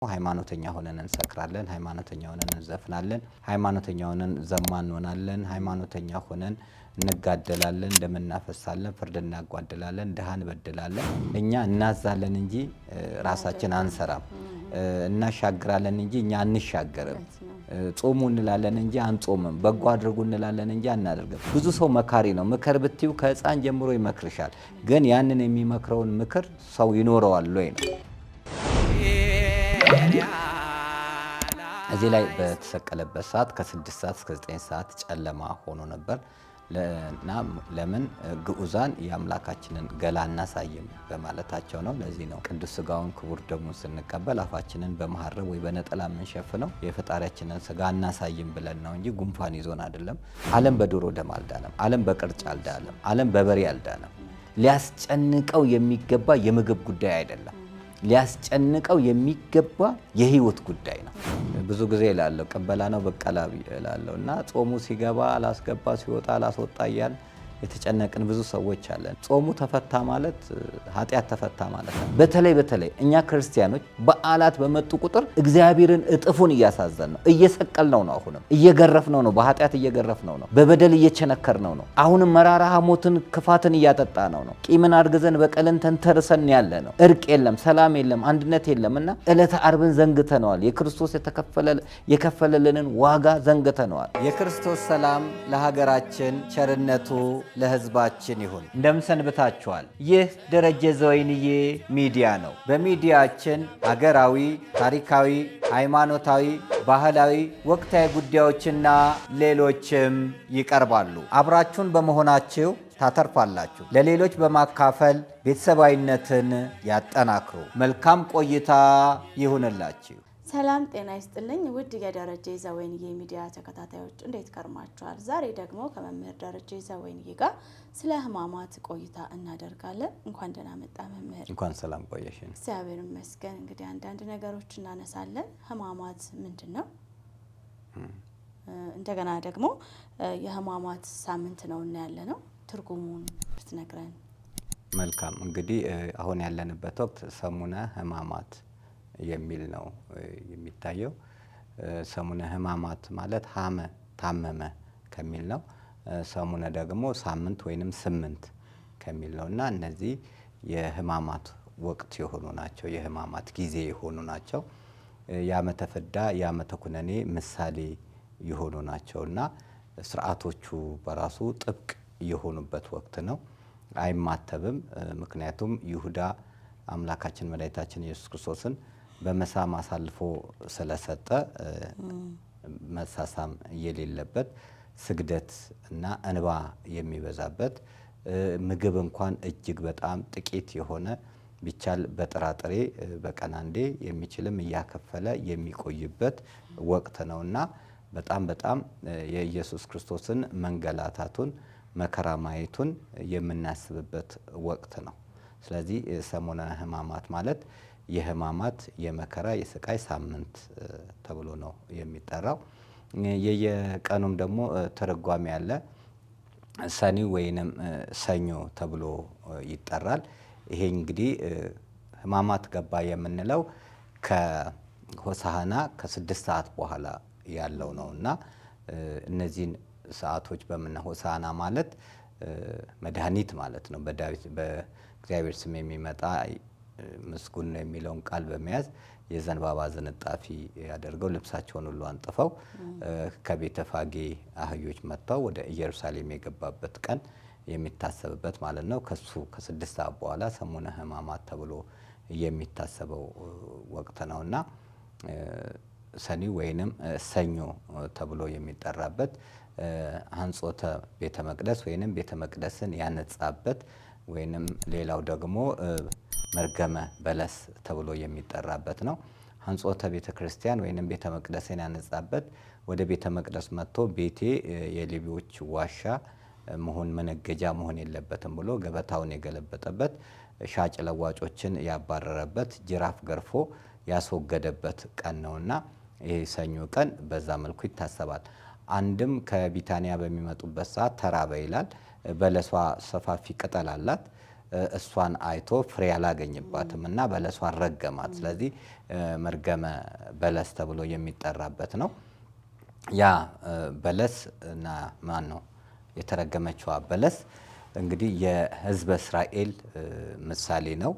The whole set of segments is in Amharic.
ሃይማኖተኛ ሆነን እንሰክራለን፣ ሃይማኖተኛ ሆነን እንዘፍናለን፣ ሃይማኖተኛ ሆነን ዘማን እንሆናለን፣ ሃይማኖተኛ ሆነን እንጋደላለን፣ ደም እናፈሳለን፣ ፍርድ እናጓድላለን፣ ድሃን በድላለን። እኛ እናዛለን እንጂ ራሳችን አንሰራም፣ እናሻግራለን እንጂ እኛ አንሻገርም። ጾሙ እንላለን እንጂ አንጾምም፣ በጎ አድርጉ እንላለን እንጂ አናደርግም። ብዙ ሰው መካሪ ነው። ምክር ብትዩ ከህፃን ጀምሮ ይመክርሻል። ግን ያንን የሚመክረውን ምክር ሰው ይኖረዋል ወይ ነው። እዚህ ላይ በተሰቀለበት ሰዓት ከ6 ሰዓት እስከ 9 ሰዓት ጨለማ ሆኖ ነበር። ለምን ግዑዛን የአምላካችንን ገላ እናሳይም በማለታቸው ነው። ለዚህ ነው ቅዱስ ሥጋውን ክቡር ደሙን ስንቀበል አፋችንን በመሐረብ ወይ በነጠላ የምንሸፍነው የፈጣሪያችንን ሥጋ እናሳይም ብለን ነው እንጂ ጉንፋን ይዞን አይደለም። ዓለም በዶሮ ደም አልዳለም። ዓለም በቅርጫ አልዳለም። ዓለም በበሬ አልዳለም። ሊያስጨንቀው የሚገባ የምግብ ጉዳይ አይደለም። ሊያስጨንቀው የሚገባ የህይወት ጉዳይ ነው። ብዙ ጊዜ እላለሁ ቅበላ ነው በቀላ እላለሁ እና ጾሙ ሲገባ አላስገባ ሲወጣ አላስወጣ እያልን የተጨነቅን ብዙ ሰዎች አለን። ጾሙ ተፈታ ማለት ኃጢአት ተፈታ ማለት ነው። በተለይ እኛ ክርስቲያኖች በዓላት በመጡ ቁጥር እግዚአብሔርን እጥፉን እያሳዘን ነው፣ እየሰቀልነው ነው፣ አሁንም እየገረፍነው ነው፣ በኃጢአት እየገረፍነው ነው፣ በበደል እየቸነከርነው ነው። አሁንም መራራ ሐሞትን ክፋትን እያጠጣነው ነው። ቂምን አርግዘን በቀልን ተንተርሰን ያለ ነው። እርቅ የለም፣ ሰላም የለም፣ አንድነት የለም እና ዕለተ ዓርብን ዘንግተነዋል። የክርስቶስ የከፈለልንን ዋጋ ዘንግተነዋል። የክርስቶስ ሰላም ለሀገራችን፣ ቸርነቱ ለህዝባችን ይሁን። እንደምን ሰንብታችኋል? ይህ ደረጀ ዘወይንዬ ሚዲያ ነው። በሚዲያችን ሀገራዊ፣ ታሪካዊ፣ ሃይማኖታዊ፣ ባህላዊ፣ ወቅታዊ ጉዳዮችና ሌሎችም ይቀርባሉ። አብራችሁን በመሆናችሁ ታተርፋላችሁ። ለሌሎች በማካፈል ቤተሰባዊነትን ያጠናክሩ። መልካም ቆይታ ይሁንላችሁ። ሰላም ጤና ይስጥልኝ። ውድ የደረጀ ዘወይንዬ ሚዲያ ተከታታዮች እንዴት ከርማችኋል? ዛሬ ደግሞ ከመምህር ደረጀ ዘወይንዬ ጋር ስለ ህማማት ቆይታ እናደርጋለን። እንኳን ደህና መጣ መምህር። እንኳን ሰላም ቆየሽን። እግዚአብሔር ይመስገን። እንግዲህ አንዳንድ ነገሮች እናነሳለን። ህማማት ምንድን ነው? እንደገና ደግሞ የህማማት ሳምንት ነው እና ያለ ነው ትርጉሙን ብትነግረን። መልካም። እንግዲህ አሁን ያለንበት ወቅት ሰሙነ ህማማት የሚል ነው የሚታየው። ሰሙነ ህማማት ማለት ሀመ ታመመ ከሚል ነው። ሰሙነ ደግሞ ሳምንት ወይንም 8 ከሚል ነው እና እነዚህ የህማማት ወቅት የሆኑ ናቸው። የህማማት ጊዜ የሆኑ ናቸው። የዓመተ ፍዳ የዓመተ ኩነኔ ምሳሌ የሆኑ ናቸው እና ስርዓቶቹ በራሱ ጥብቅ የሆኑበት ወቅት ነው። አይማተብም። ምክንያቱም ይሁዳ አምላካችን መድኃኒታችን ኢየሱስ ክርስቶስን በመሳም አሳልፎ ስለሰጠ መሳሳም የሌለበት ስግደት እና እንባ የሚበዛበት ምግብ እንኳን እጅግ በጣም ጥቂት የሆነ ቢቻል በጥራጥሬ በቀን አንዴ የሚችልም እያከፈለ የሚቆይበት ወቅት ነውና በጣም የኢየሱስ ክርስቶስን መንገላታቱን መከራ ማየቱን የምናስብበት ወቅት ነው። ስለዚህ ሰሙነ ህማማት ማለት የህማማት የመከራ የስቃይ ሳምንት ተብሎ ነው የሚጠራው። የየቀኑም ደግሞ ትርጓሜ ያለ ሰኒ ወይንም ሰኞ ተብሎ ይጠራል። ይሄ እንግዲህ ህማማት ገባ የምንለው ከሆሳዕና ከ6 ሰዓት በኋላ ያለው ነው እና እነዚህን ሰዓቶች ሆሳዕና ማለት መድኃኒት ማለት ነው። በእግዚአብሔር ስም የሚመጣ ምስጉን ነው የሚለውን ቃል በመያዝ የዘንባባ ዝንጣፊ ያደርገው ልብሳቸውን ሁሉ አንጥፈው ከቤተ ፋጌ አህዮች መጥተው ወደ ኢየሩሳሌም የገባበት ቀን የሚታሰብበት ማለት ነው። ከሱ ከ6 ሰዓት በኋላ ሰሙነ ህማማት ተብሎ የሚታሰበው ወቅት ነውና ሰኒ ወይንም ሰኞ ተብሎ የሚጠራበት አንጾተ ቤተ መቅደስ ወይንም ቤተ መቅደስን ያነጻበት ወይንም ሌላው ደግሞ መርገመ በለስ ተብሎ የሚጠራበት ነው። አንጾተ ቤተ ክርስቲያን ወይንም ቤተ መቅደስን ያነጻበት ወደ ቤተ መቅደስ መጥቶ ቤቴ የሌቦች ዋሻ መነገጃ መሆን የለበትም ብሎ ገበታውን የገለበጠበት፣ ሻጭ ለዋጮችን ያባረረበት፣ ጅራፍ ገርፎ ያስወገደበት ቀን ነውና ይሄ ሰኞ ቀን በዛ መልኩ ይታሰባል። አንድም ከቢታንያ በሚመጡበት ሰዓት ተራበ ይላል። በለሷ ሰፋፊ ቅጠል አላት። እሷን አይቶ ፍሬ አላገኝባትም እና በለሷን ረገማት። ስለዚህ መርገመ በለስ ተብሎ የሚጠራበት ነው። ያ በለስ እና ማን ነው የተረገመችዋ በለስ እንግዲህ የሕዝበ እስራኤል ምሳሌ ነው።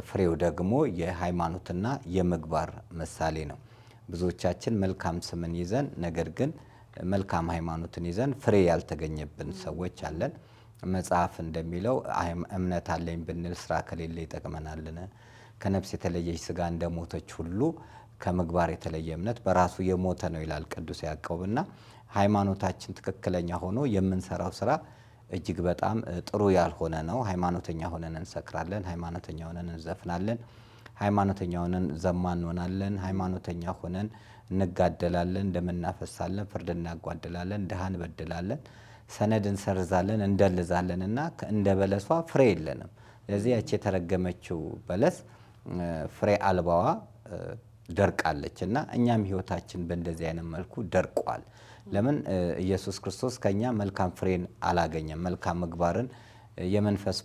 ፍሬው ደግሞ የሃይማኖትና የምግባር ምሳሌ ነው። ብዙዎቻችን መልካም ስምን ይዘን ነገር ግን መልካም ሃይማኖትን ይዘን ፍሬ ያልተገኘብን ሰዎች አለን። መጽሐፍ እንደሚለው እምነት አለኝ ብንል ስራ ከሌለ ይጠቅመናልን? ከነፍስ የተለየች ስጋ እንደሞተች ሁሉ ከምግባር የተለየ እምነት በራሱ የሞተ ነው ይላል ቅዱስ ያዕቆብና ሃይማኖታችን ትክክለኛ ሆኖ የምንሰራው ስራ እጅግ በጣም ጥሩ ያልሆነ ነው። ሃይማኖተኛ ሆነን እንሰክራለን፣ ሃይማኖተኛ ሆነን እንዘፍናለን፣ ሃይማኖተኛ ሆነን ዘማ እንሆናለን፣ ሃይማኖተኛ ሆነን እንጋደላለን፣ እንደምናፈሳለን፣ ፍርድ እናጓድላለን፣ ድሃ እንበድላለን፣ ሰነድ እንሰርዛለን፣ እንደልዛለን እና እንደ በለሷ ፍሬ የለንም። ስለዚህ ያቺ የተረገመችው በለስ ፍሬ አልባዋ ደርቃለች እና እኛም ህይወታችን በእንደዚህ አይነት መልኩ ደርቋል። ለምን? ኢየሱስ ክርስቶስ ከኛ መልካም ፍሬን አላገኘም። መልካም ምግባርን የመንፈስ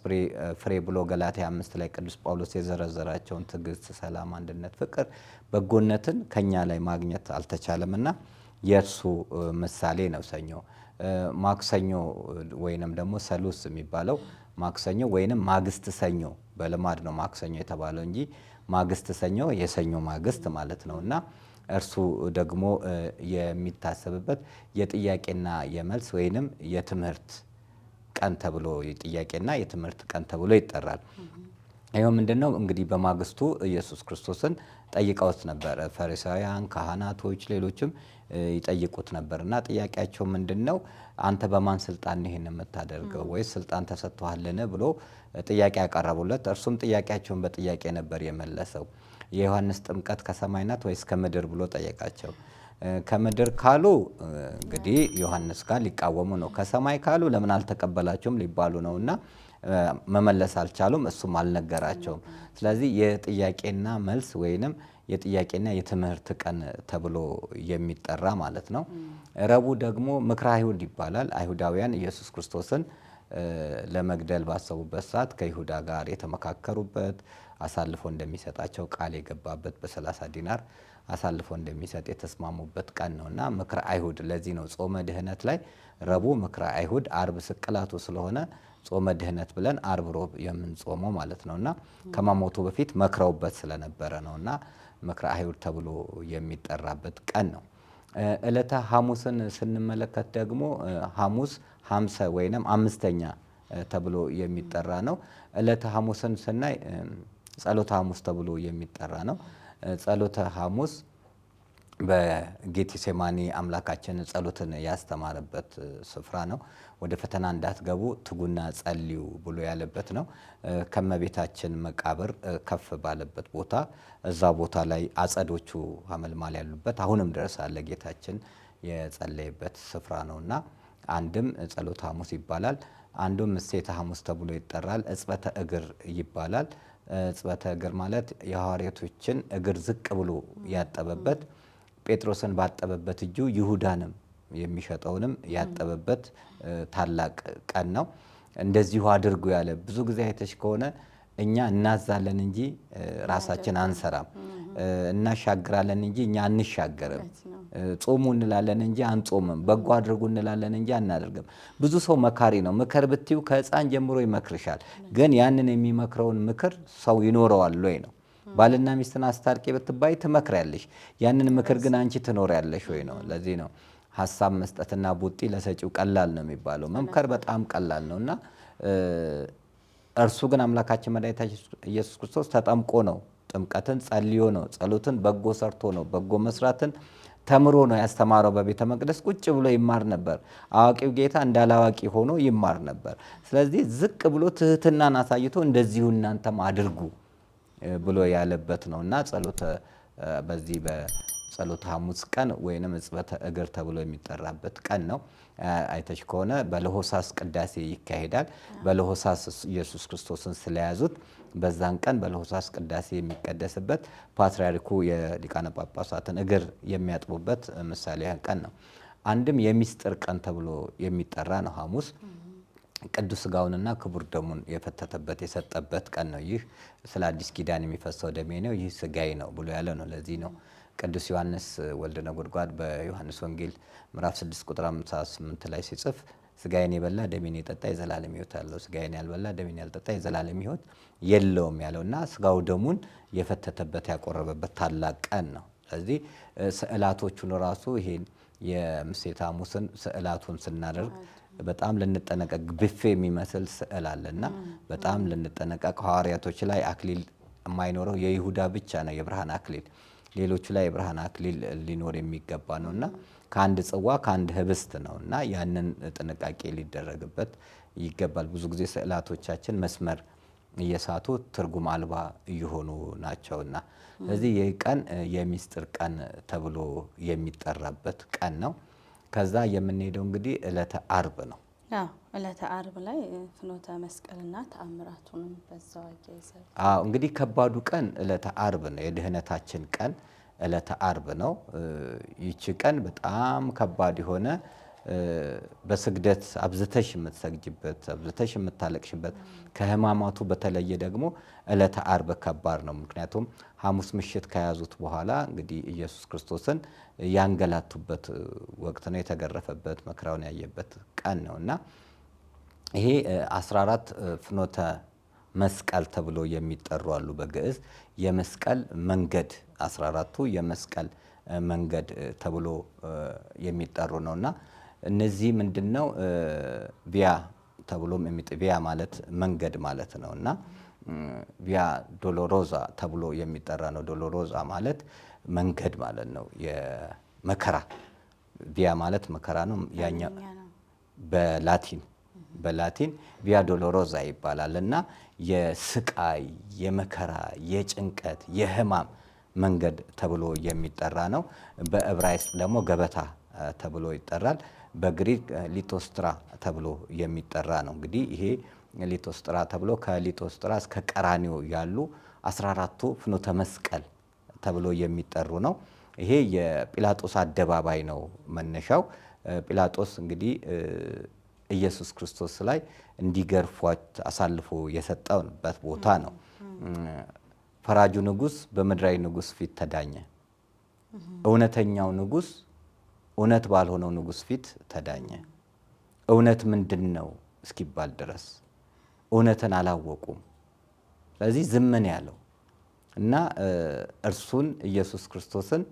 ፍሬ ብሎ ገላትያ 5 ላይ ቅዱስ ጳውሎስ የዘረዘራቸውን ትዕግስት፣ ሰላም፣ አንድነት፣ ፍቅር፣ በጎነትን ከኛ ላይ ማግኘት አልተቻለምና የእርሱ ምሳሌ ነው ሰኞ። ማክሰኞ ወይንም ደግሞ ሰሉስ የሚባለው ማክሰኞ ወይንም ማግስት ሰኞ በልማድ ነው ማክሰኞ የተባለው እንጂ ማግስት ሰኞ የሰኞ ማግስት ማለት ነው እና እርሱ ደግሞ የሚታሰብበት የጥያቄና የመልስ ወይንም የትምህርት ቀን ተብሎ የጥያቄና የትምህርት ቀን ተብሎ ይጠራል። ይኸው ምንድነው እንግዲህ በማግስቱ ኢየሱስ ክርስቶስን ጠይቀውት ነበር። ፈሪሳውያን፣ ካህናቶች፣ ሌሎችም ይጠይቁት ነበር እና ጥያቄያቸው ምንድነው? አንተ በማን ስልጣን ይሄን የምታደርገው ወይስ ስልጣን ተሰጥቷልን ብሎ ጥያቄ ያቀረቡለት። እርሱም ጥያቄያቸውን በጥያቄ ነበር የመለሰው። የዮሐንስ ጥምቀት ከሰማይ ናት ወይስ ከምድር ብሎ ጠየቃቸው። ከምድር ካሉ እንግዲህ ዮሐንስ ጋር ሊቃወሙ ነው። ከሰማይ ካሉ ለምን አልተቀበላቸውም ሊባሉ ነው እና መመለስ አልቻሉም። እሱም አልነገራቸውም። ስለዚህ የጥያቄና መልስ ወይንም የጥያቄና የትምህርት ቀን ተብሎ የሚጠራ ማለት ነው። ረቡዕ ደግሞ ምክረ አይሁድ ይባላል። አይሁዳውያን ኢየሱስ ክርስቶስን ለመግደል ባሰቡበት ሰዓት ከይሁዳ ጋር የተመካከሩበት አሳልፎ እንደሚሰጣቸው ቃል የገባበት በ30 ዲናር አሳልፎ እንደሚሰጥ የተስማሙበት ቀን ነውና ምክረ አይሁድ። ለዚህ ነው ጾመ ድህነት ላይ ረቡዕ ምክረ አይሁድ፣ አርብ ስቅላቱ ስለሆነ ጾመ ድህነት ብለን አርብ ሮብ የምንጾመው ማለት ነውና ከመሞቱ በፊት መክረውበት ስለነበረ ነውና ምክረ አይሁድ ተብሎ የሚጠራበት ቀን ነው። ዕለተ ሐሙስን ስንመለከት ደግሞ ሐሙስ ሐምሰ ወይንም አምስተኛ ተብሎ የሚጠራ ነው። ዕለተ ሐሙስን ስናይ ጸሎተ ሐሙስ ተብሎ የሚጠራ ነው። ጸሎተ ሐሙስ በጌቴሴማኒ አምላካችን ጸሎትን ያስተማረበት ስፍራ ነው። ወደ ፈተና እንዳትገቡ ትጉና ጸልዩ ብሎ ያለበት ነው። ከመቤታችን መቃብር ከፍ ባለበት ቦታ እዛ ቦታ ላይ አጸዶቹ ሐመልማል ያሉበት አሁንም ድረስ አለ ጌታችን የጸለየበት ስፍራ ነውና አንድም ጸሎተ ሐሙስ ይባላል። አንዱም እሴተ ሐሙስ ተብሎ ይጠራል። እጽበተ እግር ይባላል። እጽበተ እግር ማለት የሐዋርያቶችን እግር ዝቅ ብሎ ያጠበበት፣ ጴጥሮስን ባጠበበት እጁ ይሁዳንም የሚሸጠውንም ያጠበበት ታላቅ ቀን ነው። እንደዚሁ አድርጉ ያለ ብዙ ጊዜ አይተሽ ከሆነ እኛ እናዛለን እንጂ ራሳችን አንሰራም። እናሻግራለን እንጂ እኛ አንሻገርም። ጾሙ እንላለን እንጂ አንጾምም። በጎ አድርጉ እንላለን እንጂ አናደርግም። ብዙ ሰው መካሪ ነው። ምክር ብትዩ ከሕፃን ጀምሮ ይመክርሻል። ግን ያንን የሚመክረውን ምክር ሰው ይኖረዋል ወይ ነው። ባልና ሚስትን አስታርቂ ብትባይ ትመክሪያለሽ። ያንን ምክር ግን አንቺ ትኖሪያለሽ ወይ ነው። ለዚህ ነው ሀሳብ መስጠትና ቡጢ ለሰጪው ቀላል ነው የሚባለው። መምከር በጣም ቀላል ነው እና እርሱ ግን አምላካችን መድኃኒታችን ኢየሱስ ክርስቶስ ተጠምቆ ነው፣ ጥምቀትን ጸልዮ ነው፣ ጸሎትን በጎ ሰርቶ ነው፣ በጎ መስራትን ተምሮ ነው ያስተማረው። በቤተ መቅደስ ቁጭ ብሎ ይማር ነበር። አዋቂው ጌታ እንዳላዋቂ ሆኖ ይማር ነበር። ስለዚህ ዝቅ ብሎ ትህትናን አሳይቶ እንደዚሁ እናንተም አድርጉ ብሎ ያለበት ነው እና በዚህ በጸሎተ ሐሙስ ቀን ወይንም እጽበተ እግር ተብሎ የሚጠራበት ቀን ነው። አይተሽ ከሆነ በለሆሳስ ቅዳሴ ይካሄዳል። በለሆሳስ ኢየሱስ ክርስቶስን ስለያዙት በዛን ቀን በለሆሳስ ቅዳሴ የሚቀደስበት ፓትርያርኩ የሊቃነ ጳጳሳትን እግር የሚያጥቡበት ምሳሌ ቀን ነው። አንድም የሚስጥር ቀን ተብሎ የሚጠራ ነው ሐሙስ። ቅዱስ ሥጋውንና ክቡር ደሙን የፈተተበት የሰጠበት ቀን ነው። ይህ ስለ አዲስ ኪዳን የሚፈሰው ደሜ ነው፣ ይህ ሥጋዬ ነው ብሎ ያለ ነው። ለዚህ ነው ቅዱስ ዮሐንስ ወልደ ነጎድጓድ በዮሐንስ ወንጌል ምዕራፍ 6 ቁጥር 58 ላይ ሲጽፍ ሥጋዬን የበላ ደሜን የጠጣ የዘላለም ሕይወት አለው፣ ሥጋዬን ያልበላ ደሜን ያልጠጣ የዘላለም ሕይወት የለውም ያለውና ሥጋው ደሙን የፈተተበት ያቆረበበት ታላቅ ቀን ነው። ስለዚህ ስዕላቶቹን ራሱ ይሄን የምሴተ ሐሙስን ስዕላቱን ስናደርግ በጣም ልንጠነቀቅ ብፌ የሚመስል ስዕል አለና በጣም ልንጠነቀቅ ሐዋርያቶች ላይ አክሊል የማይኖረው የይሁዳ ብቻ ነው የብርሃን አክሊል፣ ሌሎቹ ላይ የብርሃን አክሊል ሊኖር የሚገባ ነውና ከአንድ ጽዋ ከአንድ ህብስት ነውና ያንን ጥንቃቄ ሊደረግበት ይገባል። ብዙ ጊዜ ስዕላቶቻችን መስመር እየሳቱ ትርጉም አልባ እየሆኑ ናቸውና ስለዚህ ይህ ቀን የሚስጥር ቀን ተብሎ የሚጠራበት ቀን ነው። ከዛ የምንሄደው እንግዲህ ዕለተ አርብ ነው። ዕለተ አርብ ላይ ፍኖተ መስቀልና ተአምራቱንም በዛው አያይዘው እንግዲህ ከባዱ ቀን ዕለተ አርብ ነው። የድህነታችን ቀን ዕለተ አርብ ነው። ይቺ ቀን በጣም ከባድ የሆነ በስግደት አብዝተሽ የምትሰግጅበት አብዝተሽ የምታለቅሽበት ከሕማማቱ በተለየ ደግሞ ዕለተ አርብ ከባድ ነው። ምክንያቱም ሐሙስ ምሽት ከያዙት በኋላ እንግዲህ ኢየሱስ ክርስቶስን ያንገላቱበት ወቅት ነው። የተገረፈበት መከራውን ያየበት ቀን ነው እና ይሄ 14 ፍኖተ መስቀል ተብሎ የሚጠሩ አሉ። በግዕዝ የመስቀል መንገድ 14ቱ የመስቀል መንገድ ተብሎ የሚጠሩ ነውና እነዚህ ምንድነው? ቪያ ተብሎም ቪያ ማለት መንገድ ማለት ነውና ቪያ ዶሎሮዛ ተብሎ የሚጠራ ነው። ዶሎሮዛ ማለት መንገድ ማለት ነው። የመከራ ቪያ ማለት መከራ ነው። ያኛው በላቲን ቪያ ዶሎሮዛ ይባላል እና የስቃይ የመከራ የጭንቀት የሕማም መንገድ ተብሎ የሚጠራ ነው። በዕብራይስጥ ደግሞ ገበታ ተብሎ ይጠራል። በግሪክ ሊቶስትራ ተብሎ የሚጠራ ነው። እንግዲህ ይሄ ሊቶስትራ ተብሎ ከሊቶስትራ እስከ ቀራኒዮ ያሉ 14ቱ ፍኖተ መስቀል ተብሎ የሚጠሩ ነው። ይሄ የጲላጦስ አደባባይ ነው መነሻው። ጲላጦስ እንግዲህ ኢየሱስ ክርስቶስ ላይ እንዲገርፏት አሳልፎ የሰጠበት ቦታ ነው። ፈራጁ ንጉሥ በምድራዊ ንጉሥ ፊት ተዳኘ። እውነተኛው ንጉሥ እውነት ባልሆነው ንጉሥ ፊት ተዳኘ። እውነት ምንድን ነው እስኪባል ድረስ እውነትን አላወቁም። ስለዚህ ዝምን ያለው እና እርሱን ኢየሱስ ክርስቶስን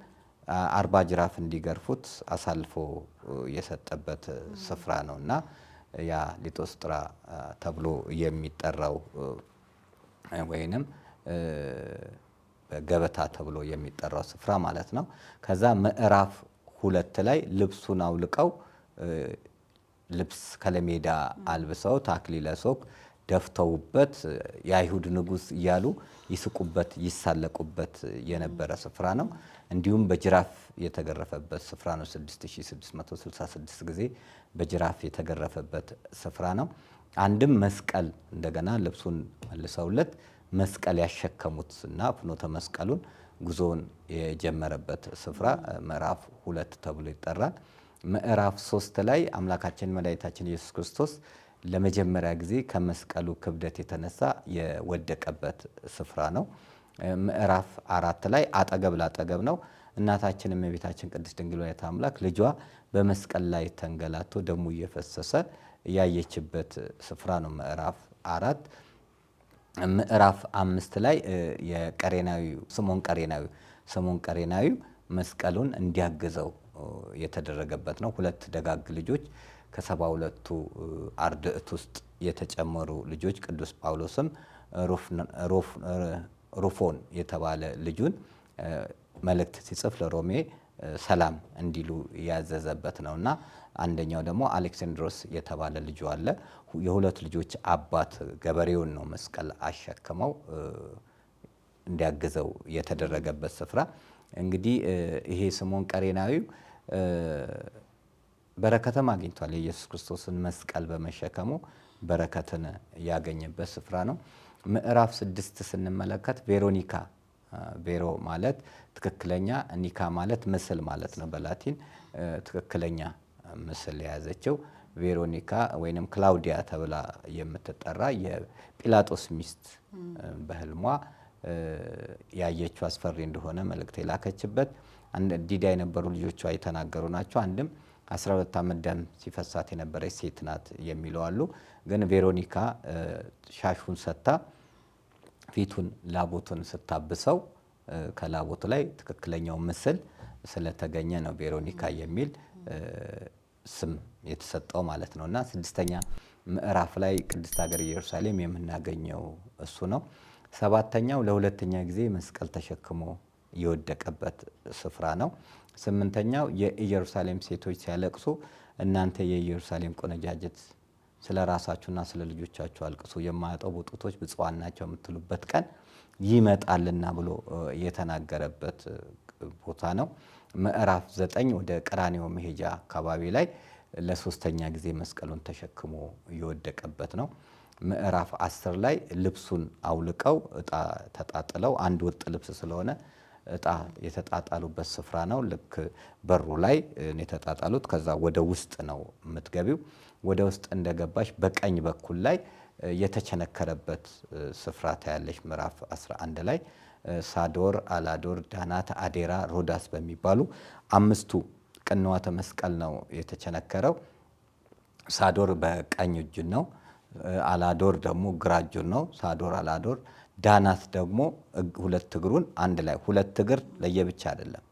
40 ጅራፍ እንዲገርፉት አሳልፎ የሰጠበት ስፍራ ነው እና ያ ሊቶስጥራ ተብሎ የሚጠራው ወይንም ገበታ ተብሎ የሚጠራው ስፍራ ማለት ነው። ከዛ ምዕራፍ 2 ላይ ልብሱን አውልቀው ልብስ ከለሜዳ አልብሰው አክሊለ ሦክ ደፍተውበት የአይሁድ ንጉሥ እያሉ ይስቁበት ይሳለቁበት የነበረ ስፍራ ነው። እንዲሁም በጅራፍ የተገረፈበት ስፍራ ነው። 6666 ጊዜ በጅራፍ የተገረፈበት ስፍራ ነው። አንድም መስቀል እንደገና ልብሱን መልሰውለት መስቀል ያሸከሙት እና ፍኖተ መስቀሉን ጉዞውን የጀመረበት ስፍራ ምዕራፍ 2 ተብሎ ይጠራል። ምዕራፍ 3 ላይ አምላካችን መድኃኒታችን ኢየሱስ ክርስቶስ ለመጀመሪያ ጊዜ ከመስቀሉ ክብደት የተነሳ የወደቀበት ስፍራ ነው። ምዕራፍ 4 ላይ አጠገብ ላጠገብ ነው። እናታችን እመቤታችን ቅድስት ድንግል ወላዲተ አምላክ ልጇ በመስቀል ላይ ተንገላቶ ደሙ እየፈሰሰ ያየችበት ስፍራ ነው ምዕራፍ 4። ምዕራፍ 5 ላይ የቀሬናዊው ስምዖን ቀሬናዊው መስቀሉን እንዲያግዘው የተደረገበት ነው። 2 ደጋግ ልጆች ከ72ቱ አርድእት ውስጥ የተጨመሩ ልጆች ቅዱስ ጳውሎስም ሩፎን የተባለ ልጁን መልእክት ሲጽፍ ለሮሜ ሰላም እንዲሉ ያዘዘበት ነውና አንደኛው ደግሞ አሌክሳንድሮስ የተባለ ልጁ አለ። የ2 ልጆች አባት ገበሬውን ነው መስቀል አሸክመው እንዲያግዘው የተደረገበት ስፍራ። እንግዲህ ይሄ ስምዖን ቀሬናዊው በረከትም አግኝቷል። የኢየሱስ ክርስቶስን መስቀል በመሸከሙ በረከትን ያገኘበት ስፍራ ነው። ምዕራፍ 6 ስንመለከት ቬሮኒካ፣ ቬሮ ማለት ትክክለኛ፣ ኒካ ማለት ምስል ማለት ነው። በላቲን ትክክለኛ ምስል የያዘችው ቬሮኒካ ወይንም ክላውዲያ ተብላ የምትጠራ የጲላጦስ ሚስት በህልሟ ያየችው አስፈሪ እንደሆነ መልእክት የላከችበት ዲዳ የነበሩ ልጆቿ የተናገሩ ናቸው። አንድም 12 ዓመት ደም ሲፈሳት የነበረች ሴት ናት የሚሉ አሉ። ግን ቬሮኒካ ሻሹን ሰታ ፊቱን ላቦቱን ስታብሰው ከላቦቱ ላይ ትክክለኛው ምስል ስለተገኘ ነው ቬሮኒካ የሚል ስም የተሰጠው ማለት ነው። እና 6ኛ ምዕራፍ ላይ ቅድስት ሀገር ኢየሩሳሌም የምናገኘው እሱ ነው። 7ኛው ለሁለተኛ ጊዜ መስቀል ተሸክሞ የወደቀበት ስፍራ ነው። 8ኛው የኢየሩሳሌም ሴቶች ሲያለቅሱ እናንተ የኢየሩሳሌም ቆነጃጅት ስለ ራሳችሁና ስለ ልጆቻችሁ አልቅሱ፣ የማያጠቡ ጡቶች ብፁዓን ናቸው የምትሉበት ቀን ይመጣልና ብሎ የተናገረበት ቦታ ነው። ምዕራፍ 9 ወደ ቀራንዮ መሄጃ አካባቢ ላይ ለ3ኛ ጊዜ መስቀሉን ተሸክሞ የወደቀበት ነው። ምዕራፍ 10 ላይ ልብሱን አውልቀው እጣ ተጣጥለው አንድ ወጥ ልብስ ስለሆነ እጣ የተጣጣሉበት ስፍራ ነው። ልክ በሩ ላይ የተጣጣሉት። ከዛ ወደ ውስጥ ነው የምትገቢው። ወደ ውስጥ እንደገባሽ በቀኝ በኩል ላይ የተቸነከረበት ስፍራ ታያለሽ። ምዕራፍ 11 ላይ ሳዶር፣ አላዶር፣ ዳናት፣ አዴራ፣ ሮዳስ በሚባሉ 5ቱ ቅንዋተ መስቀል ነው የተቸነከረው። ሳዶር በቀኝ እጁ ነው። አላዶር ደግሞ ግራ እጁን ነው። ሳዶር አላዶር። ዳናት ደግሞ ሁለት እግሩን አንድ ላይ፣ ሁለት እግር ለየብቻ አይደለም፣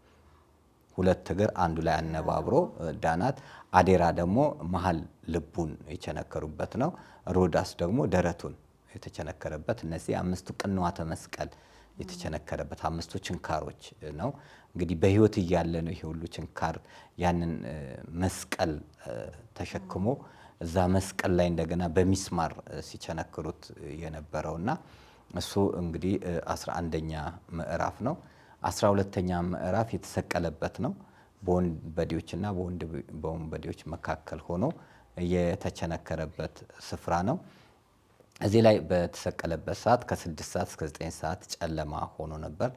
ሁለት እግር አንዱ ላይ አነባብሮ ዳናት። አዴራ ደግሞ መሀል ልቡን የቸነከሩበት ነው። ሮዳስ ደግሞ ደረቱን የተቸነከረበት። እነዚህ 5ቱ ቅንዋተ መስቀል የተቸነከረበት 5ቱ ችንካሮች ነው። እንግዲህ በሕይወት እያለ ነው ይሄ ሁሉ ችንካር ያንን መስቀል ተሸክሞ እዛ መስቀል ላይ እንደገና በሚስማር ሲቸነክሩት የነበረውና እሱ እንግዲህ 11ኛ ምዕራፍ ነው። 12ኛ ምዕራፍ የተሰቀለበት ነው። በወንበዴዎችና በወንበዴዎች መካከል ሆኖ የተቸነከረበት ስፍራ ነው። እዚህ ላይ በተሰቀለበት ሰዓት ከ6 ሰዓት እስከ 9 ሰዓት ጨለማ ሆኖ ነበር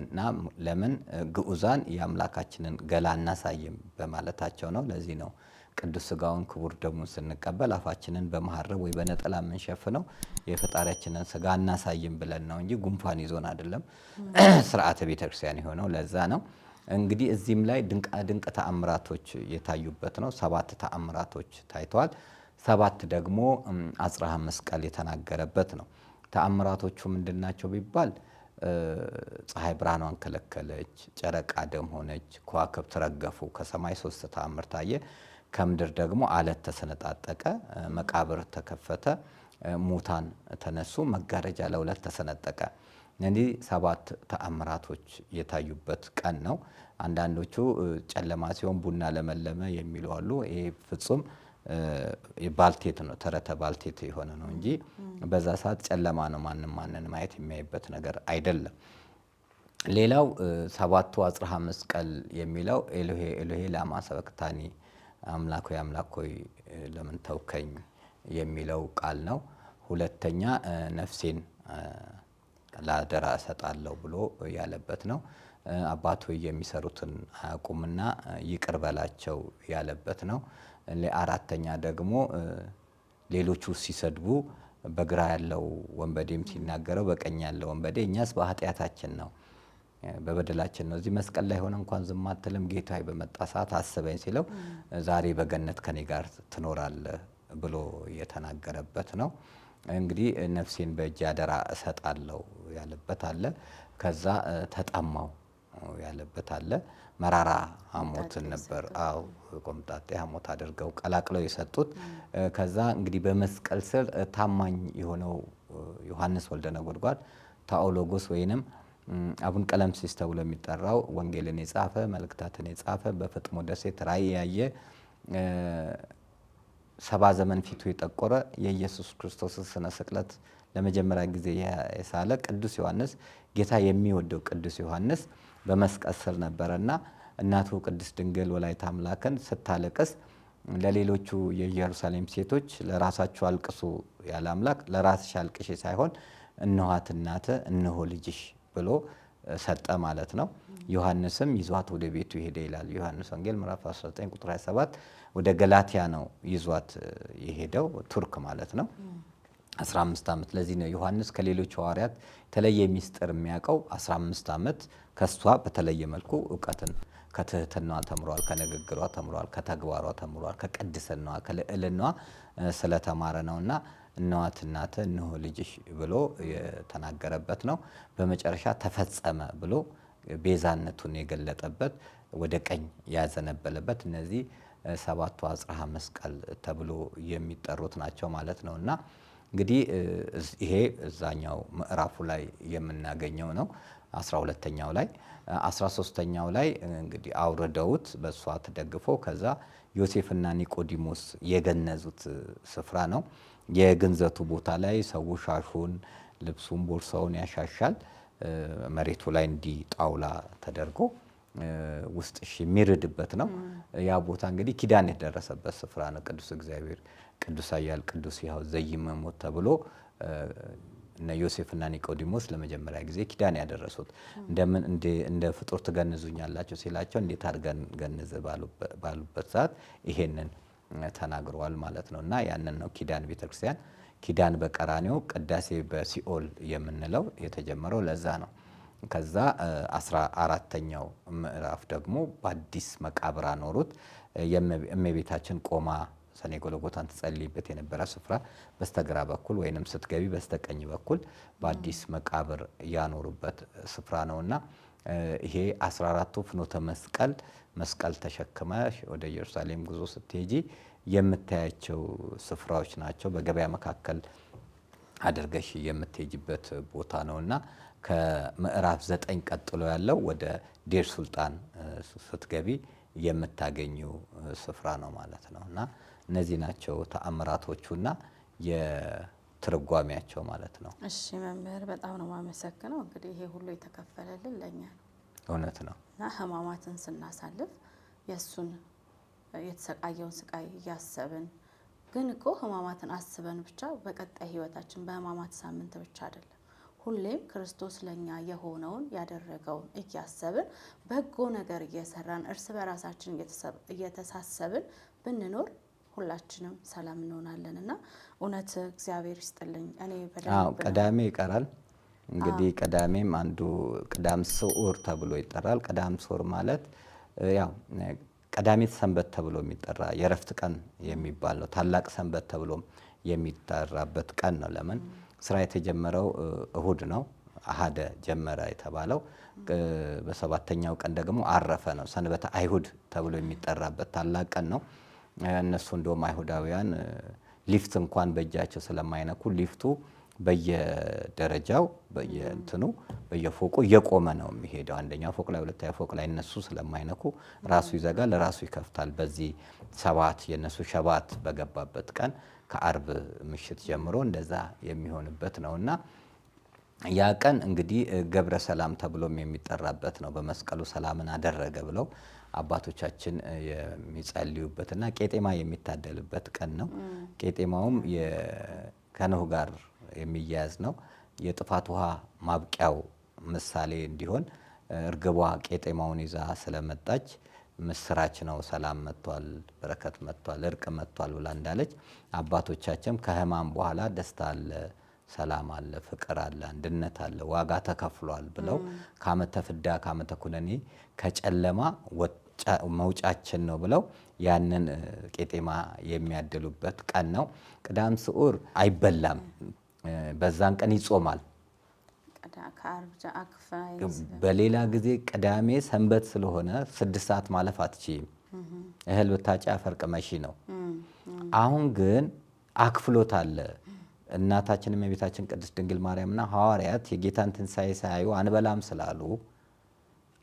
እና ለምን ግዑዛን የአምላካችንን ገላ አናሳይም በማለታቸው ነው። ለዚህ ነው ቅዱስ ሥጋውን ክቡር ደሙን ስንቀበል አፋችንን በመሐረብ ወይ በነጠላ የምንሸፍነው የፈጣሪያችንን ሥጋ አናሳይም ብለን ነው እንጂ ጉንፋን ይዞን አይደለም። ስርዓተ ቤተክርስቲያን የሆነው ለዛ ነው። እንግዲህ እዚህም ላይ ድንቅ ተአምራቶች የታዩበት ነው። 7 ተአምራቶች ታይተዋል። 7 ደግሞ አጽርሐ መስቀል የተናገረበት ነው። ተአምራቶቹ ምንድናቸው ቢባል ፀሐይ ብርሃኗን ከለከለች፣ ጨረቃ ደም ሆነች፣ ከዋክብት ረገፉ፣ ከሰማይ 3 ተአምር ታየ፣ ከምድር ደግሞ አለት ተሰነጣጠቀ፣ መቃብር ተከፈተ፣ ሙታን ተነሱ፣ መጋረጃ ለሁለት ተሰነጠቀ። እነዚህ 7 ተአምራቶች የታዩበት ቀን ነው። አንዳንዶቹ ጨለማ ሲሆን ቡና ለመለመ የሚሉ አሉ። ይሄ ፍጹም ባልቴት ነው፣ ተረተ ባልቴት የሆነ ነው እንጂ በዛ ሰዓት ጨለማ ነው። ማንን ማየት የሚያይበት ነገር አይደለም። ሌላው 7ቱ አጽርሐ መስቀል የሚለው ኤሎሄ ኤሎሄ ላማ ሰበቅታኒ፣ አምላክ ሆይ አምላክ ሆይ ለምን ተውከኝ የሚለው ቃል ነው። ሁለተኛ ነፍሴን ለአደራ እሰጣለሁ ብሎ ያለበት ነው። አባት ሆይ የሚሰሩትን አያውቁምና ይቅር በላቸው ያለበት ነው። አራተኛ ደግሞ ሌሎቹ ሲሰድቡ በግራ ያለው ወንበዴም ሲናገረው በቀኝ ያለው ወንበዴ እኛስ በኃጢአታችን ነው በበደላችን ነው እዚህ መስቀል ላይ ሆነ እንኳን ዝም አትልም፣ ጌታ በመጣ ሰዓት አስበኝ ሲለው ዛሬ በገነት ከኔ ጋር ትኖራለህ ብሎ የተናገረበት ነው። እንግዲህ ነፍሴን በእጅ አደራ እሰጣለሁ ያለበት አለ። ከዛ ተጠማው ያለበት አለ። መራራ ሐሞትን ነበር ቆምጣጤ ሐሞት አድርገው ቀላቅለው የሰጡት። ከዛ እንግዲህ በመስቀል ስር ታማኝ የሆነው ዮሐንስ ወልደ ነጎድጓድ ታኦሎጎስ ወይንም አቡነ ቀለምሲስ ተብሎ የሚጠራው ወንጌልን የጻፈ መልእክታትን የጻፈ በፍጥሞ ደሴት ራእይ ያየ 70 ዘመን ፊቱ የጠቆረ የኢየሱስ ክርስቶስ ስነ ስቅለት ለመጀመሪያ ጊዜ የሳለ ቅዱስ ዮሐንስ፣ ጌታ የሚወደው ቅዱስ ዮሐንስ በመስቀል ስር ነበረና እናቱ ቅድስት ድንግል ወላዲተ አምላክን ስታለቅስ ለሌሎቹ የኢየሩሳሌም ሴቶች ለራሳችሁ አልቅሱ ያለ አምላክ ለራስሽ አልቅሽ ሳይሆን እነኋት እናትህ እነሆ ልጅሽ ብሎ ሰጠ ማለት ነው። ዮሐንስም ይዟት ወደ ቤቱ ሄደ ይላል ዮሐንስ ወንጌል ምዕራፍ 19 ቁጥር 27። ወደ ገላትያ ነው ይዟት የሄደው ቱርክ ማለት ነው። 15 ዓመት። ለዚህ ነው ዮሐንስ ከሌሎች ሐዋርያት የተለየ ሚስጥር የሚያውቀው 15 ዓመት ከሷ በተለየ መልኩ እውቀትን ከትህትናዋ ተምሯል፣ ከንግግሯ ተምሯል፣ ከተግባሯ ተምሯል፣ ከቅድስናዋ ከልዕልናዋ ስለተማረ ነውና እነኋት እናትህ እነሆ ልጅሽ ብሎ የተናገረበት ነው። በመጨረሻ ተፈጸመ ብሎ ቤዛነቱን የገለጠበት ወደ ቀኝ ያዘነበለበት እነዚህ ሰባቱ አጽርሐ መስቀል ተብሎ የሚጠሩት ናቸው ማለት ነው። እና እንግዲህ ይሄ እዛኛው ምዕራፉ ላይ የምናገኘው ነው። 12ኛው ላይ 13ኛው ላይ እንግዲህ አውርደውት በእሷ ተደግፎ ከዛ ዮሴፍና ኒቆዲሞስ የገነዙት ስፍራ ነው። የግንዘቱ ቦታ ላይ ሰው ሻሹን፣ ልብሱን፣ ቦርሳውን ያሻሻል። መሬቱ ላይ እንዲህ ጣውላ ተደርጎ ውስጥ የሚርድበት ነው። ያ ቦታ እንግዲህ ኪዳን የደረሰበት ስፍራ ነው። ቅዱስ እግዚአብሔር ቅዱስ ኃያል ቅዱስ ሕያው ዘኢይመውት ተብሎ እነ ዮሴፍና ኒቆዲሞስ ለመጀመሪያ ጊዜ ኪዳን ያደረሱት እንደምን እንደ ፍጡር ትገንዙኛላችሁ ሲላቸው እንዴት አድርገን ገንዝ ባሉበት ሰዓት ይሄንን ተናግረዋል ማለት ነው። እና ያንን ነው ኪዳን ቤተክርስቲያን ኪዳን በቀራንዮ ቅዳሴ በሲኦል የምንለው የተጀመረው ለዛ ነው። ከዛ 14ኛው ምዕራፍ ደግሞ በአዲስ መቃብር አኖሩት። እመቤታችን ቆማ ሰኔ ጎልጎታን ትጸልይበት የነበረ ስፍራ በስተግራ በኩል ወይንም ስትገቢ በስተቀኝ በኩል በአዲስ መቃብር ያኖሩበት ስፍራ ነውና ይሄ 14ቱ ፍኖተ መስቀል መስቀል ተሸክመሽ ወደ ኢየሩሳሌም ጉዞ ስትሄጂ የምታያቸው ስፍራዎች ናቸው። በገበያ መካከል አድርገሽ የምትሄጂበት ቦታ ነውና ከምዕራፍ 9 ቀጥሎ ያለው ወደ ዴር ሱልጣን ስትገቢ የምታገኘው ስፍራ ነው ማለት ነው። እና እነዚህ ናቸው ተአምራቶቹና የትርጓሜያቸው ማለት ነው። እሺ መምህር በጣም ነው የማመሰግነው። እንግዲህ ይሄ ሁሉ የተከፈለልን ለኛ ነው። እውነት ነው። እና ሕማማትን ስናሳልፍ የእሱን የተሰቃየውን ስቃይ እያሰብን ግን እኮ ሕማማትን አስበን ብቻ በቀጣይ ህይወታችን በሕማማት ሳምንት ብቻ አይደለም፣ ሁሌም ክርስቶስ ለኛ የሆነውን ያደረገውን እያሰብን በጎ ነገር እየሰራን እርስ በራሳችን እየተሳሰብን ብንኖር ሁላችንም ሰላም እንሆናለን። እና እውነት እግዚአብሔር ይስጥልኝ። እኔ በደንብ ቅዳሜ ይቀራል እንግዲህ ቅዳሜም አንዱ ቅዳም ስዑር ተብሎ ይጠራል። ቅዳም ስዑር ማለት ያው ቀዳሚት ሰንበት ተብሎ የሚጠራ የእረፍት ቀን የሚባል ነው። ታላቅ ሰንበት ተብሎ የሚጠራበት ቀን ነው። ለምን ስራ የተጀመረው እሁድ ነው። አሃደ ጀመረ የተባለው በሰባተኛው ቀን ደግሞ አረፈ ነው። ሰንበተ አይሁድ ተብሎ የሚጠራበት ታላቅ ቀን ነው። እነሱ እንደውም አይሁዳውያን ሊፍት እንኳን በእጃቸው ስለማይነኩ ሊፍቱ በየደረጃው በየእንትኑ በየፎቁ እየቆመ ነው የሚሄደው። አንደኛው ፎቅ ላይ ሁለተኛ ፎቅ ላይ እነሱ ስለማይነኩ ራሱ ይዘጋል፣ ራሱ ይከፍታል። በዚህ ሰባት የነሱ ሸባት በገባበት ቀን ከአርብ ምሽት ጀምሮ እንደዛ የሚሆንበት ነውና ያ ቀን እንግዲህ ገብረ ሰላም ተብሎም የሚጠራበት ነው። በመስቀሉ ሰላምን አደረገ ብለው አባቶቻችን የሚጸልዩበትና ቄጤማ የሚታደልበት ቀን ነው። ቄጤማውም ከኖህ ጋር የሚያያዝ ነው። የጥፋት ውሃ ማብቂያው ምሳሌ እንዲሆን እርግቧ ቄጤማውን ይዛ ስለመጣች ምስራች ነው፣ ሰላም መጥቷል፣ በረከት መጥቷል፣ እርቅ መጥቷል ብላ እንዳለች አባቶቻችን ከሕማም በኋላ ደስታ አለ፣ ሰላም አለ፣ ፍቅር አለ፣ አንድነት አለ፣ ዋጋ ተከፍሏል ብለው ከዓመተ ፍዳ ከዓመተ ኩነኔ ከጨለማ መውጫችን ነው ብለው ያንን ቄጤማ የሚያድሉበት ቀን ነው። ቅዳም ስዑር አይበላም፣ በዛን ቀን ይጾማል። በሌላ ጊዜ ቅዳሜ ሰንበት ስለሆነ 6 ሰዓት ማለፍ አትችይም። እህል ብታጭ አፈር ቅመሺ ነው። አሁን ግን አክፍሎት አለ። እናታችን እመቤታችን ቅድስት ድንግል ማርያምና ሐዋርያት የጌታን ትንሣኤ ሳያዩ አንበላም ስላሉ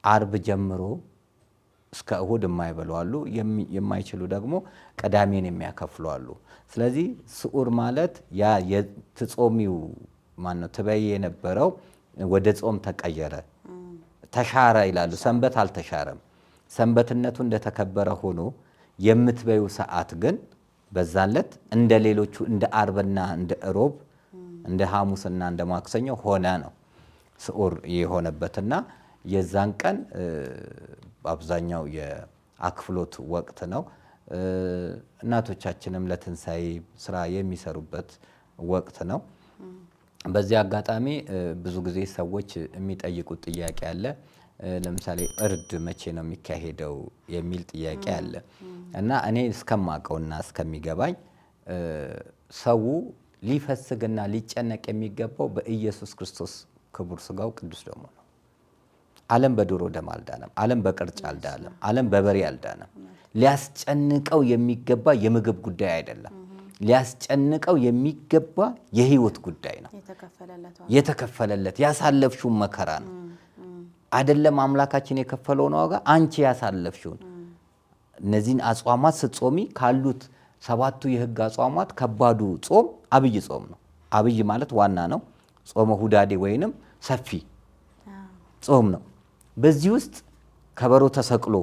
አርብ ጀምሮ እስከ እሁድ የማይበሉ አሉ። የማይችሉ ደግሞ ቅዳሜን የሚያከፍሉ አሉ። ስለዚህ ስዑር ማለት ያ የትጾሚው ማነው ትበይ የነበረው ወደ ጾም ተቀየረ፣ ተሻረ ይላሉ። ሰንበት አልተሻረም። ሰንበትነቱ እንደተከበረ ሆኖ የምትበዩ ሰዓት ግን በዛን ዕለት እንደ ሌሎቹ እንደ አርብና እንደ እሮብ እንደ ሐሙስና እንደ ማክሰኞ ሆነ ነው። ስዑር የሆነበትና የዛን ቀን በአብዛኛው የአክፍሎት ወቅት ነው። እናቶቻችንም ለትንሣኤ ስራ የሚሰሩበት ወቅት ነው። በዚህ አጋጣሚ ብዙ ጊዜ ሰዎች የሚጠይቁት ጥያቄ አለ። ለምሳሌ እርድ መቼ ነው የሚካሄደው የሚል ጥያቄ አለ እና እኔ እስከማውቀውና እስከሚገባኝ ሰው ሊፈስግና ሊጨነቅ የሚገባው በኢየሱስ ክርስቶስ ክቡር ሥጋው ቅዱስ ደሙ ነው። ዓለም በዶሮ ደም አልዳነም። ዓለም በቅርጫ አልዳነም። ዓለም በበሬ አልዳነም። ሊያስጨንቀው የሚገባ የምግብ ጉዳይ አይደለም። ሊያስጨንቀው የሚገባ የህይወት ጉዳይ ነው። የተከፈለለት ያሳለፍሽውን መከራ ነው አይደለም። አምላካችን የከፈለውን ዋጋ አንቺ ያሳለፍሽውን እነዚህን አጽዋማት ስትጾሚ ካሉት 7ቱ የህግ አጽዋማት ከባዱ ጾም አብይ ጾም ነው። አብይ ማለት ዋና ነው። ጾመ ሁዳዴ ወይንም ሰፊ ጾም ነው። በዚህ ውስጥ ከበሮ ተሰቅሎ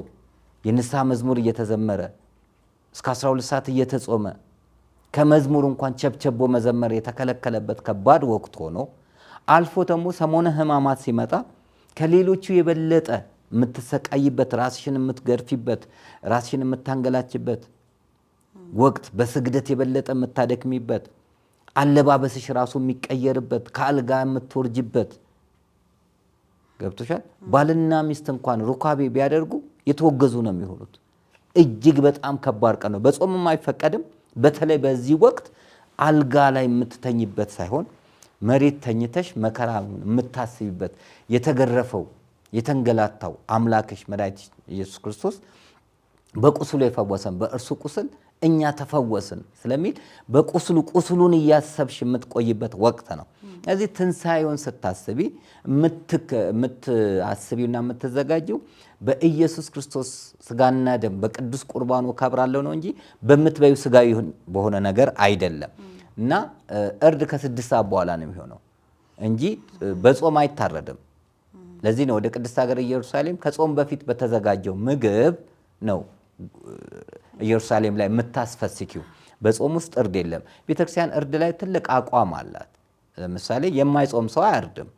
የንስሐ መዝሙር እየተዘመረ እስከ 12 ሰዓት እየተጾመ ከመዝሙር እንኳን ቸብቸቦ መዘመር የተከለከለበት ከባድ ወቅት ሆኖ አልፎ ደግሞ ሰሞነ ሕማማት ሲመጣ ከሌሎቹ የበለጠ የምትሰቃይበት፣ ራስሽን የምትገርፊበት፣ ራስሽን የምታንገላችበት ወቅት፣ በስግደት የበለጠ የምታደክሚበት፣ አለባበስሽ ራሱ የሚቀየርበት፣ ከአልጋ የምትወርጅበት ገብቶሻል። ባልና ሚስት እንኳን ሩካቤ ቢያደርጉ የተወገዙ ነው የሚሆኑት። እጅግ በጣም ከባድ ቀን ነው። በጾምም አይፈቀድም። በተለይ በዚህ ወቅት አልጋ ላይ የምትተኝበት ሳይሆን መሬት ተኝተሽ መከራ የምታስቢበት የተገረፈው የተንገላታው አምላክሽ መድኃኒት ኢየሱስ ክርስቶስ በቁስሉ የፈወሰን በእርሱ ቁስል እኛ ተፈወስን ስለሚል በቁስሉ ቁስሉን እያሰብሽ የምትቆይበት ወቅት ነው። እዚህ ትንሣኤውን ስታስቢ የምትአስቢውና የምትዘጋጂው በኢየሱስ ክርስቶስ ስጋና ደም በቅዱስ ቁርባኑ ከብራለሁ ነው እንጂ በምትበዩ ስጋዊ በሆነ ነገር አይደለም። እና እርድ ከ6 ሰዓት በኋላ ነው የሚሆነው እንጂ በጾም አይታረድም። ለዚህ ነው ወደ ቅድስት ሀገር ኢየሩሳሌም ከጾም በፊት በተዘጋጀው ምግብ ነው ኢየሩሳሌም ላይ የምታስፈስኪው። በጾም ውስጥ እርድ የለም። ቤተክርስቲያን እርድ ላይ ትልቅ አቋም አላት። ለምሳሌ የማይጾም ሰው አያርድም።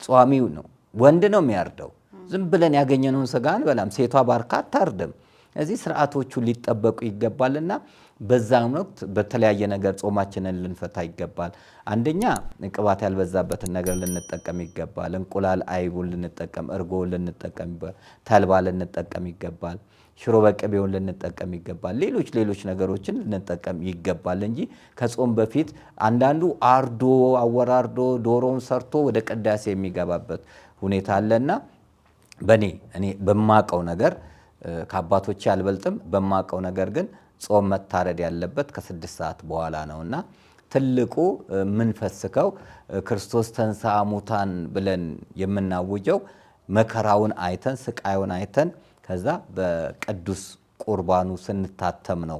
ጿሚው ነው ወንድ ነው የሚያርደው። ዝም ብለን ያገኘነውን ስጋ አንበላም። ሴቷ ባርካ አታርድም። እዚህ ስርዓቶቹ ሊጠበቁ ይገባልና በዛም ወቅት በተለያየ ነገር ጾማችንን ልንፈታ ይገባል። አንደኛ ቅባት ያልበዛበትን ነገር ልንጠቀም ይገባል። እንቁላል፣ አይቡን ልንጠቀም፣ እርጎውን ልንጠቀም፣ ተልባ ልንጠቀም ይገባል። ሽሮ በቅቤውን ልንጠቀም ይገባል። ሌሎች ነገሮችን ልንጠቀም ይገባል እንጂ ከጾም በፊት አንዳንዱ አርዶ አወራርዶ ዶሮውን ሰርቶ ወደ ቅዳሴ የሚገባበት ሁኔታ አለና እኔ በማቀው ነገር ከአባቶቼ አልበልጥም። በማቀው ነገር ግን ጾም መታረድ ያለበት ከ6 ሰዓት በኋላ ነውና ትልቁ የምንፈስከው ክርስቶስ ተንሥአ እሙታን ብለን የምናውጀው መከራውን አይተን ስቃዩን አይተን ከዛ በቅዱስ ቁርባኑ ስንታተም ነው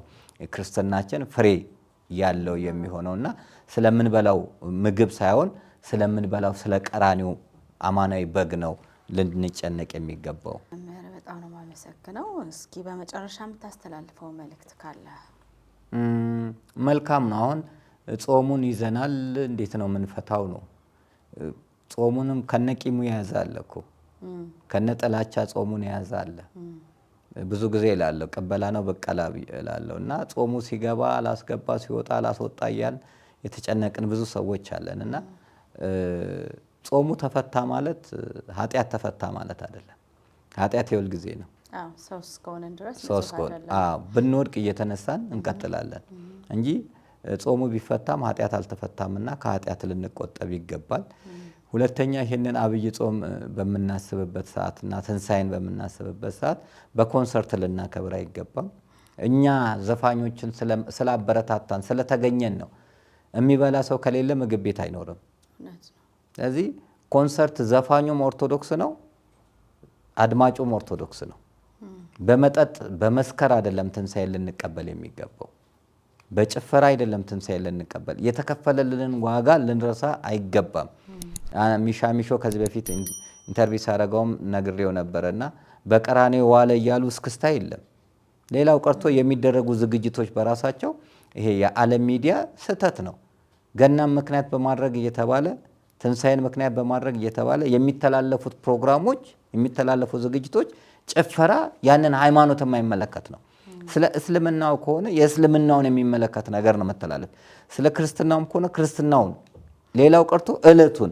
ክርስትናችን ፍሬ ያለው የሚሆነውና ስለምንበላው ምግብ ሳይሆን ስለምንበላው ስለ ቀራኒው አማናዊ በግ ነው ልንጨነቅ የሚገባው። በጣም ነው የማመሰግነው። እስኪ በመጨረሻ የምታስተላልፈው መልእክት ካለ? መልካም ነው። አሁን ጾሙን ይዘናል። እንዴት ነው የምንፈታው ነው? ጾሙንም ከነቂሙ ያዛለ እኮ ከነጠላቻ ጾሙን ያዛለ። ብዙ ጊዜ እላለሁ ቅበላ ነው በቀላ እላለሁ እና ጾሙ ሲገባ አላስገባ ሲወጣ አላስወጣ እያልን የተጨነቅን ብዙ ሰዎች አለን እና ጾሙ ተፈታ ማለት ኃጢአት ተፈታ ማለት አይደለም። ኃጢአት የሁል ጊዜ ነው። ሰው እስከሆነን ድረስ ብንወድቅ እየተነሳን እንቀጥላለን እንጂ ጾሙ ቢፈታም ኃጢአት አልተፈታምና ከኃጢአት ልንቆጠብ ይገባል። ሁለተኛ ይህንን አብይ ጾም በምናስብበት ሰዓትና ትንሣኤን በምናስብበት ሰዓት በኮንሰርት ልናከብር አይገባም። እኛ ዘፋኞችን ስላበረታታን ስለተገኘን ነው። የሚበላ ሰው ከሌለ ምግብ ቤት አይኖርም። ስለዚህ ኮንሰርት ዘፋኙም ኦርቶዶክስ ነው፣ አድማጩም ኦርቶዶክስ ነው። በመጠጥ በመስከር አይደለም ትንሣኤ ልንቀበል የሚገባው። በጭፈራ አይደለም ትንሣኤ ልንቀበል። የተከፈለልንን ዋጋ ልንረሳ አይገባም። ሚሻ ከዚህ በፊት ኢንተርቪው ሳደርገውም ነግሬው ነበረና በቀራኔው ዋለ እያሉ እስክስታ የለም። ሌላው ቀርቶ የሚደረጉ ዝግጅቶች በራሳቸው ይሄ የዓለም ሚዲያ ስህተት ነው። ገናም ምክንያት በማድረግ እየተባለ ትንሣኤን ምክንያት በማድረግ እየተባለ የሚተላለፉት ፕሮግራሞች፣ የሚተላለፉት ዝግጅቶች፣ ጭፈራ ያንን ሃይማኖት የማይመለከት ነው። ስለ እስልምናው ከሆነ የእስልምናውን የሚመለከት ነገር ነው መተላለፍ። ስለ ክርስትናውም ከሆነ ክርስትናውን፣ ሌላው ቀርቶ ዕለቱን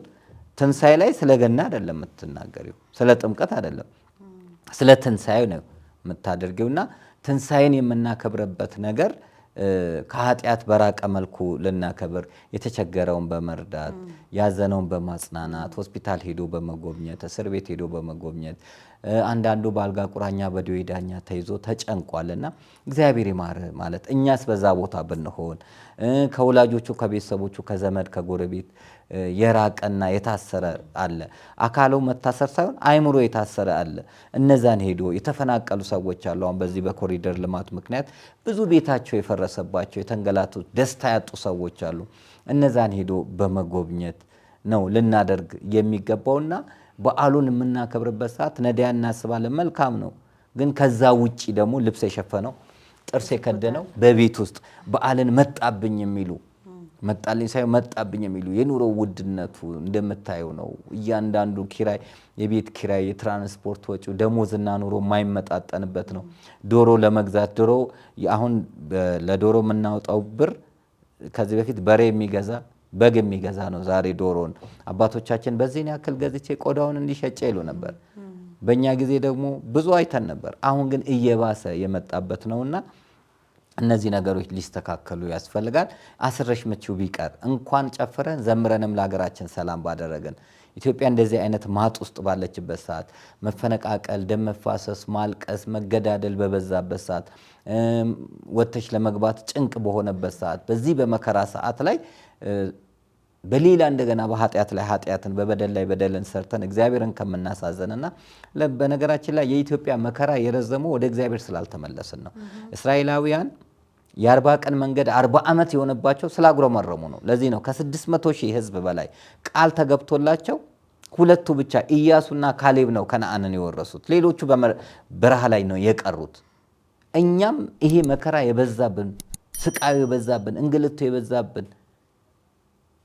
ትንሣኤ ላይ ስለ ገና አይደለም የምትናገሪው፣ ስለ ጥምቀት አይደለም፣ ስለ ትንሣኤ ነው የምታደርጊውና ትንሣኤን የምናከብረበት ነገር ከኃጢአት በራቀ መልኩ ልናከብር፣ የተቸገረውን በመርዳት ያዘነውን በማጽናናት ሆስፒታል ሄዶ በመጎብኘት እስር ቤት ሄዶ በመጎብኘት አንዳንዱ በአልጋ ቁራኛ በደዌ ዳኛ ተይዞ ተጨንቋልና እግዚአብሔር ይማር ማለት እኛስ በዛ ቦታ ብንሆን ከወላጆቹ ከቤተሰቦቹ ከዘመድ ከጎረቤት የራቀና የታሰረ አለ። አካሉ መታሰር ሳይሆን አይምሮ የታሰረ አለ። እነዛን ሄዶ የተፈናቀሉ ሰዎች አሉ። አሁን በዚህ በኮሪደር ልማት ምክንያት ብዙ ቤታቸው የፈረሰባቸው የተንገላቱ ደስታ ያጡ ሰዎች አሉ። እነዛን ሄዶ በመጎብኘት ነው ልናደርግ የሚገባውና በዓሉን የምናከብርበት ሰዓት ነዳያን እናስባለን፣ መልካም ነው። ግን ከዛ ውጪ ደግሞ ልብስ የሸፈነው ጥርስ የከደነው በቤት ውስጥ በዓልን መጣብኝ የሚሉ መጣልኝ ሳይሆን መጣብኝ የሚሉ የኑሮ ውድነቱ እንደምታየው ነው። እያንዳንዱ ኪራይ፣ የቤት ኪራይ፣ የትራንስፖርት ወጪው ደሞዝና ኑሮ የማይመጣጠንበት ነው። ዶሮ ለመግዛት ዶሮ አሁን ለዶሮ የምናወጣው ብር ከዚህ በፊት በሬ የሚገዛ በግ የሚገዛ ነው። ዛሬ ዶሮን አባቶቻችን በዚህን ያክል ገዝቼ ቆዳውን እንዲሸጨ ይሉ ነበር። በእኛ ጊዜ ደግሞ ብዙ አይተን ነበር። አሁን ግን እየባሰ የመጣበት ነውና እነዚህ ነገሮች ሊስተካከሉ ያስፈልጋል። አስረሽ ምቺው ቢቀር እንኳን ጨፍረን ዘምረንም ለሀገራችን ሰላም ባደረግን። ኢትዮጵያ እንደዚህ አይነት ማጥ ውስጥ ባለችበት ሰዓት መፈነቃቀል፣ ደም መፋሰስ፣ ማልቀስ፣ መገዳደል በበዛበት ሰዓት ወጥተሽ ለመግባት ጭንቅ በሆነበት ሰዓት በዚህ በመከራ ሰዓት ላይ በሌላ እንደገና በኃጢአት ላይ ኃጢአትን በበደል ላይ በደልን ሰርተን እግዚአብሔርን ከምናሳዘንና በነገራችን ላይ የኢትዮጵያ መከራ የረዘመው ወደ እግዚአብሔር ስላልተመለስን ነው። እስራኤላውያን የ40 ቀን መንገድ 40 ዓመት የሆነባቸው ስላጉረመረሙ ነው። ለዚህ ነው ከ600,000 ሕዝብ በላይ ቃል ተገብቶላቸው ሁለቱ ብቻ ኢያሱና ካሌብ ነው ከነዓንን የወረሱት። ሌሎቹ በረሃ ላይ ነው የቀሩት። እኛም ይሄ መከራ የበዛብን፣ ስቃዩ የበዛብን፣ እንግልቱ የበዛብን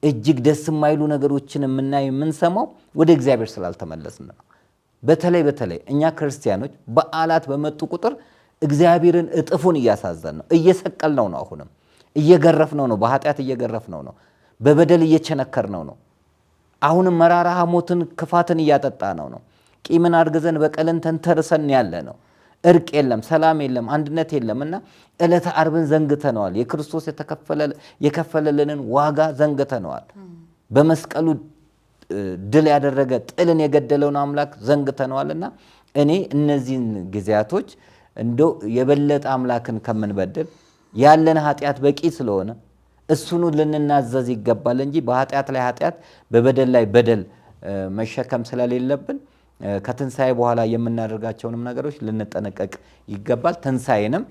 እጅግ ደስ የማይሉ ነገሮችን የምናየው የምንሰማው ወደ እግዚአብሔር ስላልተመለስን ነው። በተለይ እኛ ክርስቲያኖች በዓላት በመጡ ቁጥር እግዚአብሔርን እጥፉን እያሳዘን ነው፣ እየሰቀልነው ነው፣ አሁንም እየገረፍነው ነው፣ በኃጢአት እየገረፍነው ነው፣ በበደል እየቸነከርነው ነው። አሁንም መራራ ሐሞትን ክፋትን እያጠጣ ነው። ቂምን አርግዘን በቀልን ተንተርሰን ያለ ነው። እርቅ የለም፣ ሰላም የለም፣ አንድነት የለም እና ዕለተ ዓርብን ዘንግተነዋል። የክርስቶስ የከፈለልንን ዋጋ ዘንግተነዋል። በመስቀሉ ድል ያደረገ ጥልን የገደለውን አምላክ ዘንግተነዋልና እኔ እነዚህን ጊዜያቶች እንደው የበለጠ አምላክን ከምንበድል ያለን ኃጢአት በቂ ስለሆነ እሱኑ ልንናዘዝ ይገባል እንጂ በኃጢአት ላይ ኃጢአት በበደል ላይ በደል መሸከም ስለሌለብን ከትንሣኤ በኋላ የምናደርጋቸውንም ነገሮች ልንጠነቀቅ ይገባል። ትንሣኤንም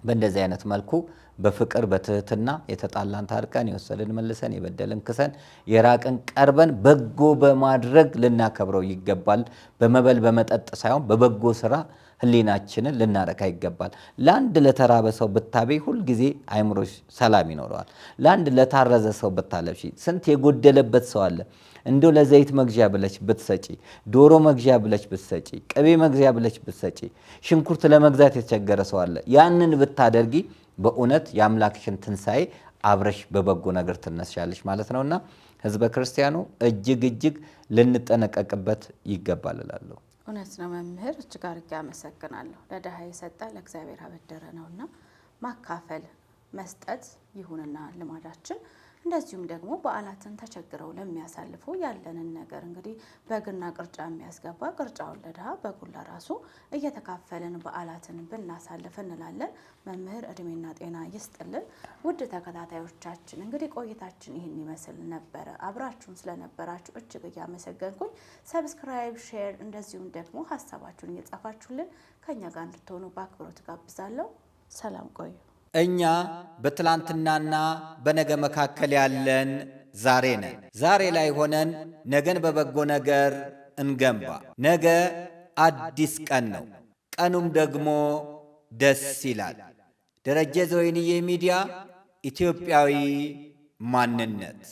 በእንደዚህ አይነት መልኩ በፍቅር በትህትና የተጣላን ታርቀን የወሰድን መልሰን የበደልን ክሰን የራቅን ቀርበን በጎ በማድረግ ልናከብረው ይገባል። በመበል በመጠጥ ሳይሆን በበጎ ስራ ህሊናችንን ልናረካ ይገባል። ለአንድ ለተራበ ሰው ብታበይ ሁልጊዜ አይምሮሽ ሰላም ይኖረዋል። ለአንድ ለታረዘ ሰው ብታለብሺ፣ ስንት የጎደለበት ሰው አለ። እንደው ለዘይት መግዣ ብለሽ ብትሰጪ፣ ዶሮ መግዣ ብለሽ ብትሰጪ፣ ቅቤ መግዣ ብለሽ ብትሰጪ፣ ሽንኩርት ለመግዛት የተቸገረ ሰው አለ። ያንን ብታደርጊ በእውነት የአምላክሽን ትንሣኤ አብረሽ በበጎ ነገር ትነስሻለሽ ማለት ነውና ህዝበ ክርስቲያኑ እጅግ ልንጠነቀቅበት ይገባል እላለሁ። እውነት ነው መምህር፣ እጅግ አድርጌ አመሰግናለሁ። ለድሃ የሰጠ ለእግዚአብሔር አበደረ ነውና ማካፈል መስጠት ይሁንና ልማዳችን። እንደዚሁም ደግሞ በዓላትን ተቸግረው ለሚያሳልፉ ያለንን ነገር እንግዲህ በግና ቅርጫ የሚያስገባ ቅርጫውን ለድሃ በጉን ለራሱ እየተካፈልን በዓላትን ብናሳልፍ እንላለን። መምህር እድሜና ጤና ይስጥልን። ውድ ተከታታዮቻችን እንግዲህ ቆይታችን ይህን ይመስል ነበረ። አብራችሁን ስለነበራችሁ እጅግ እያመሰገንኩኝ ሰብስክራይብ፣ ሼር እንደዚሁም ደግሞ ሀሳባችሁን እየጻፋችሁልን ከኛ ጋር እንድትሆኑ በአክብሮት ጋብዛለሁ። ሰላም ቆዩ። እኛ በትላንትናና በነገ መካከል ያለን ዛሬ ነን። ዛሬ ላይ ሆነን ነገን በበጎ ነገር እንገንባ። ነገ አዲስ ቀን ነው፣ ቀኑም ደግሞ ደስ ይላል። ደረጀ ዘወይንዬ ሚዲያ ኢትዮጵያዊ ማንነት